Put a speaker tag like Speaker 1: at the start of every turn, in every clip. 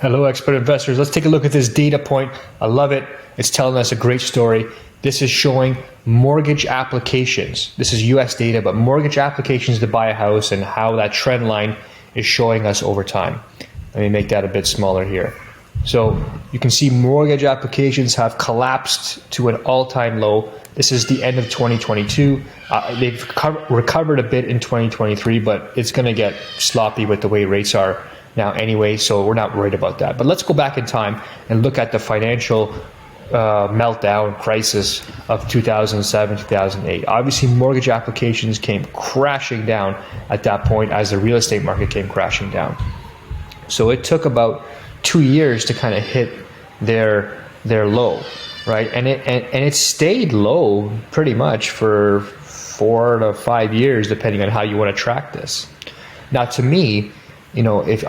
Speaker 1: Hello, expert investors. Let's take a look at this data point. I love it. It's telling us a great story. This is showing mortgage applications. This is US data, but mortgage applications to buy a house and how that trend line is showing us over time. Let me make that a bit smaller here. So you can see mortgage applications have collapsed to an all-time low. This is the end of 2022. They've recovered a bit in 2023, but it's going to get sloppy with the way rates are now anyway, so we're not worried about that. But let's go back in time and look at the financial meltdown crisis of 2007, 2008. Obviously, mortgage applications came crashing down at that point as the real estate market came crashing down. So it took about 2 years to kind of hit their low, right? And it stayed low pretty much for 4 to 5 years, depending on how you want to track this. Now, to me, you know, if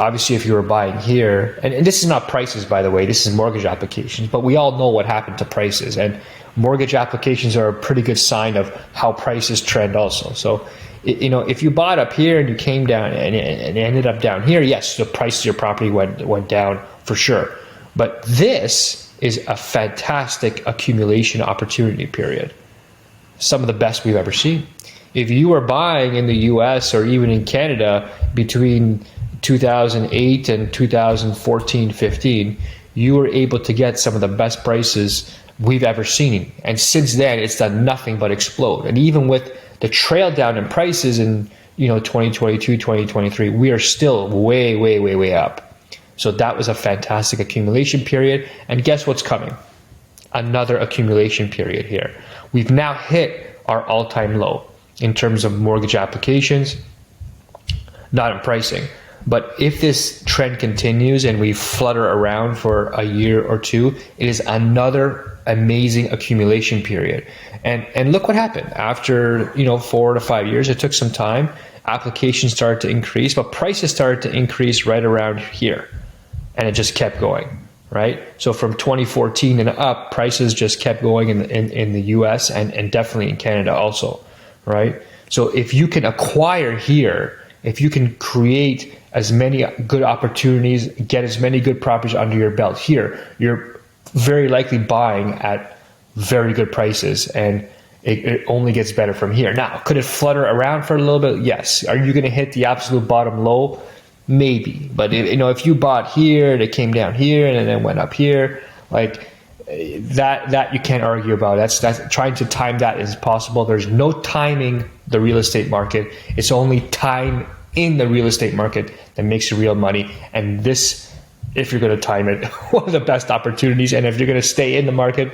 Speaker 1: you were buying here, and this is not prices, by the way, this is mortgage applications, but we all know what happened to prices, and mortgage applications are a pretty good sign of how prices trend also. So, you know, if you bought up here and you came down and ended up down here, yes, the price of your property went down for sure. But this is a fantastic accumulation opportunity period. Some of the best we've ever seen. If you were buying in the US or even in Canada between 2008 and 2014-15, you were able to get some of the best prices we've ever seen. And since then, it's done nothing but explode. And even with the trail down in prices in 2022, 2023, we are still way up. So that was a fantastic accumulation period. And guess what's coming? Another accumulation period here. We've now hit our all-time low in terms of mortgage applications, not in pricing. But if this trend continues and we flutter around for a year or two, it is another amazing accumulation period. And look what happened. After 4 to 5 years, it took some time. Applications started to increase, but prices started to increase right around here. And it just kept going, right? So from 2014 and up, prices just kept going in the US and definitely in Canada also, right? So if you can acquire here, if you can create as many good opportunities, get as many good properties under your belt here, you're very likely buying at very good prices, and it only gets better from here. Now, could it flutter around for a little bit? Yes. Are you going to hit the absolute bottom low? Maybe. But if you bought here, it came down here, and then went up here, like that you can't argue about. That's trying to time that is possible. There's no timing the real estate market. It's only time in the real estate market that makes you real money. And this, if you're going to time it, one of the best opportunities. And if you're going to stay in the market,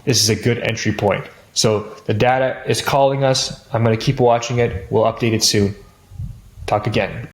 Speaker 1: this is a good entry point. So the data is calling us. I'm going to keep watching it. We'll update it soon. Talk again.